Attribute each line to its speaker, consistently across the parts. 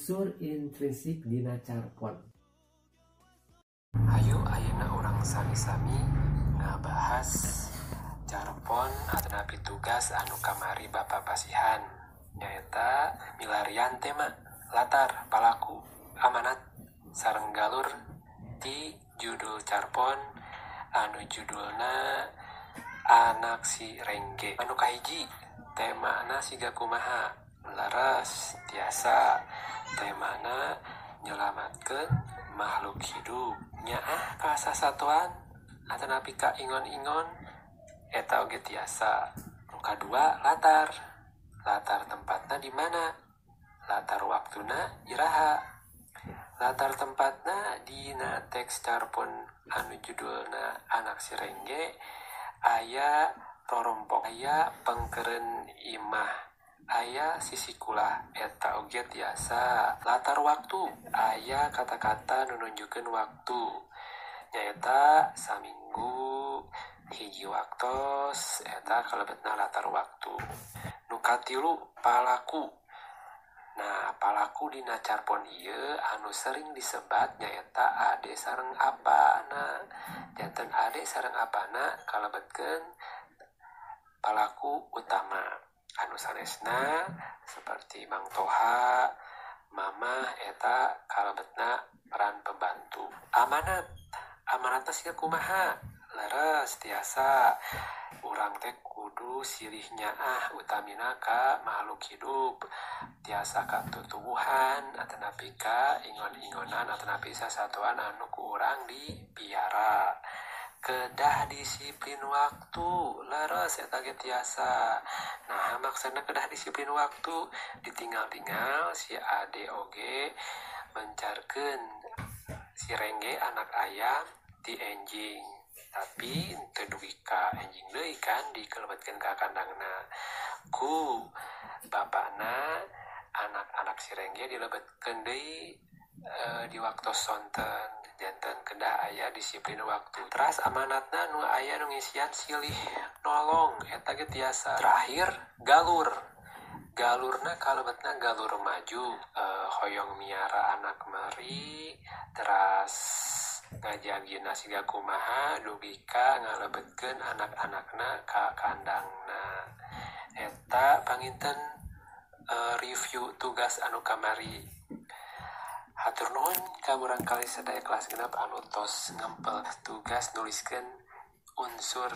Speaker 1: unsur intrinsik dina carpon.
Speaker 2: Hayu ayeuna urang sami-sami ngabahas carpon atanapi tugas anu kamari Bapak Pasihan, nyaeta milarian tema latar palaku amanat sareng galur ti judul carpon anu judulna Anak Si Rengge. Anu kahiji temana siga kumaha laras tiasa temana nyelamatkeun makhluk hidup nyaah ka sasatuan atanapi ka ingon-ingon eta oge tiasa. Nu kadua latar tempatna di mana, latar waktuna iraha, latar tempatna dina teks carpon anu judulna Anak Si Rengge aya rorompok, aya pengkeren imah, aya sisi kulah eta oge tiasa. Latar waktu aya kata-kata nu nunjukkeun waktu nyaeta saminggu hiji waktos eta kalebetna latar waktu. Nu katilu palaku. Nah, palaku dina carpon ieu anu sering disebat nyaeta ade sareng apana. Janten ade sareng apana kalebetkeun palaku utama. Anu sanesna seperti Mang Toha, Mamah eta kalebetna peran pembantu. Amanatna siga kumaha? Leres tiasa urang teh kudu silih nyaah utamina ka makhluk hidup, tiasa ka tutuwuhan atanapi ka ingon-ingonan atanapi sasatuan anu ku urang dipiara. Kedah disiplin waktu leres eta ge tiasa. Nah, maksudna kedah disiplin waktu ditinggal-tinggal si ade oge mencarkeun si Rengge anak ayam di enjing, tapi teu dugi ka enjing deui kan dikelebetkeun ka kandangna ku bapana. Anak-anak si Rengge dilebetkeun deui di waktu sonten janten kedah aya disiplin waktu. Teras amanatna nu aya nu ngisian silih nolong eta ge tiasa. Terakhir galurna kalebetna galur maju, hoyong miara anak meri, teras ngajagina siga kumaha dugi ka ngalebetkeun anak-anakna ka kandangna. Eta panginten review tugas anu kamari. Hatur nuhun ka barangkali sadaya kelas genep anu tos ngempel tugas nuliskeun unsur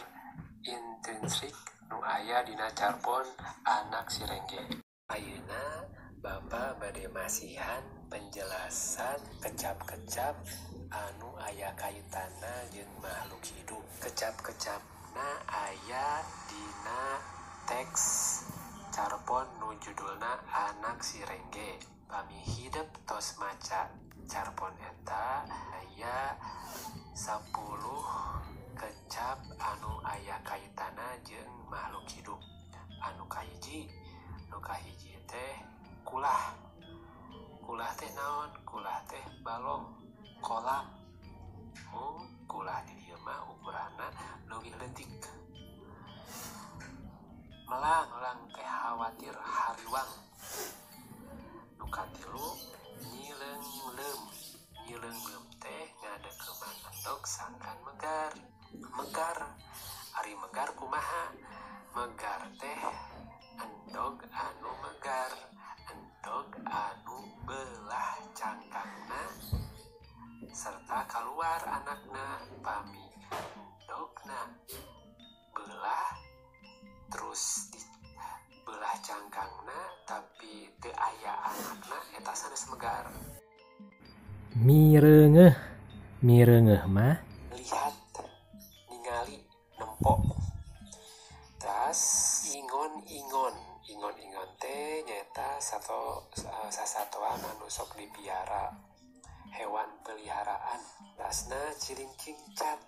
Speaker 2: intrinsik nu aya dina carpon Anak Si Rengge. Ayeuna Bapak bade masihan penjelasan kecap-kecap anu aya kaitanna jeung makhluk hidup. Kecap-kecapna aya dina teks carpon nu judulna Anak Si Rengge. Pami hideuk tos maca carpon eta aya 10 kecap anu aya kaitanna jeung makhluk hidup. Anu kahiji teh kulah teh naon? Kulah teh balong kolam. Kulah di dieu mah ukuranna leuwih leutik. Melang teh khawatir hariwang. Nu katilu nyileung teh ngadeukeun endog sangkan megar. Ari megar kumaha? Megar teh endog anu megar, endog anu belah cangkangna serta keluar anakna. Pami endogna belah terus dibelah cangkangna tapi teu aya anakna eta sanes megar.
Speaker 1: Mireungeuh mah
Speaker 2: lihat, ningali, nempok. Terus ingon teh nyaeta sasatuan anu sok dipiara, hewan peliharaan. Tasna cicingcat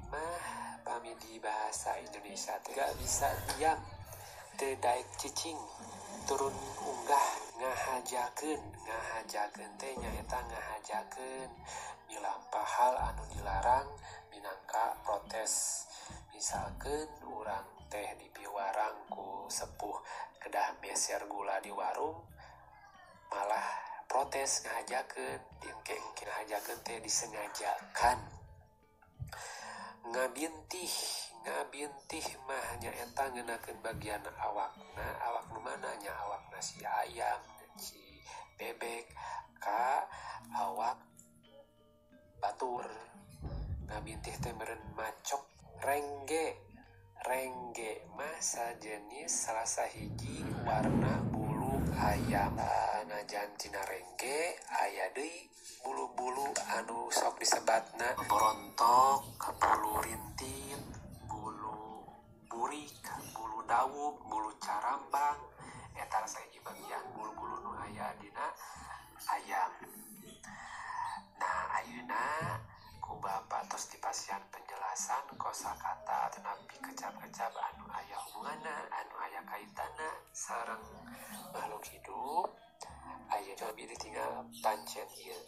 Speaker 2: mah pami di bahasa Indonesia teh gak bisa diam, teu daek cicing, turun unggah, ngahajakeun teh nyaeta ngahajakeun milampah hal anu dilarang minangka protes. Misalkeun urang teh dipiwarang ku sepuh kedah meser gula di warung, malah protes ngajakeun diengke-engke ngajakeun teh disengajakan. Ngabintih mah nyaeta ngeunakeun bagian awakna nu mana nya awakna si ayam si bebek ka awak batur. Ngabintih teh meureun macok. Rengge mah sajenis salah sahiji warna bulu ayam. Najan tina rengge aya deui bulu-bulu anu sok disebatna borontok, bulu rintit, bulu burik, bulu dawuk, bulu carambang. Eta sahiji bagian bulu-bulu nu aya dina ayam. Nah, ayeuna ku Bapak tos dipasihan penjelasan kosakata tenapi kecap-kecap anu aya hubunganna, anu aya kaitanna sareng makhluk hidup. Ayeuna abdi ditinggal pancen ieu.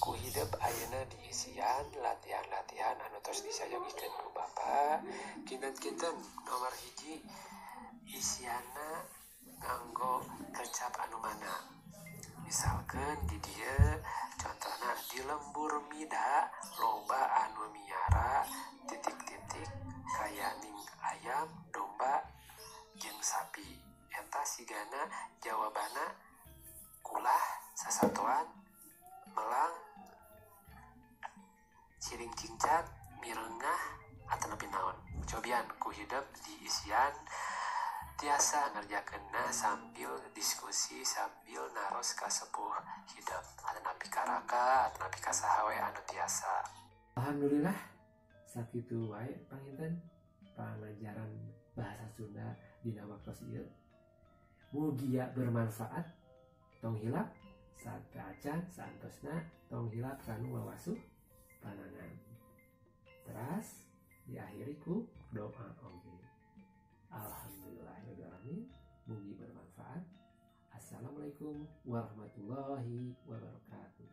Speaker 2: Ku hidup ayeuna diisian latihan-latihan anu tos disayogikeun ku Bapak. Kinten-kinten nomor 1 isianna nganggo kecap anu mana. Misalkan di dieu contohna di lembur mida loba anu miara titik-titik kaya ning ayam, domba, jeung sapi. Eta sigana jawabana kulah, sasatuan, melang, ciring cingcat, mireungah, atau nepi naon. Cobian ku hidup di isian tiasa ngerjakeunna sambil diskusi sambil naros ka sepuh hidup anapi karaka anapi ka saha we anu tiasa.
Speaker 1: Alhamdulillah sakitu wae panginten pangajaran bahasa Sunda dina waktos ieu. Mugia bermanfaat. Tong hilap saacan saantosna tong hilap kanu wawasuh panangan. Teras diakhiri ku doa oge. Alhamdulillahirrahmanirrahim. Mugi bermanfaat. Assalamualaikum warahmatullahi wabarakatuh.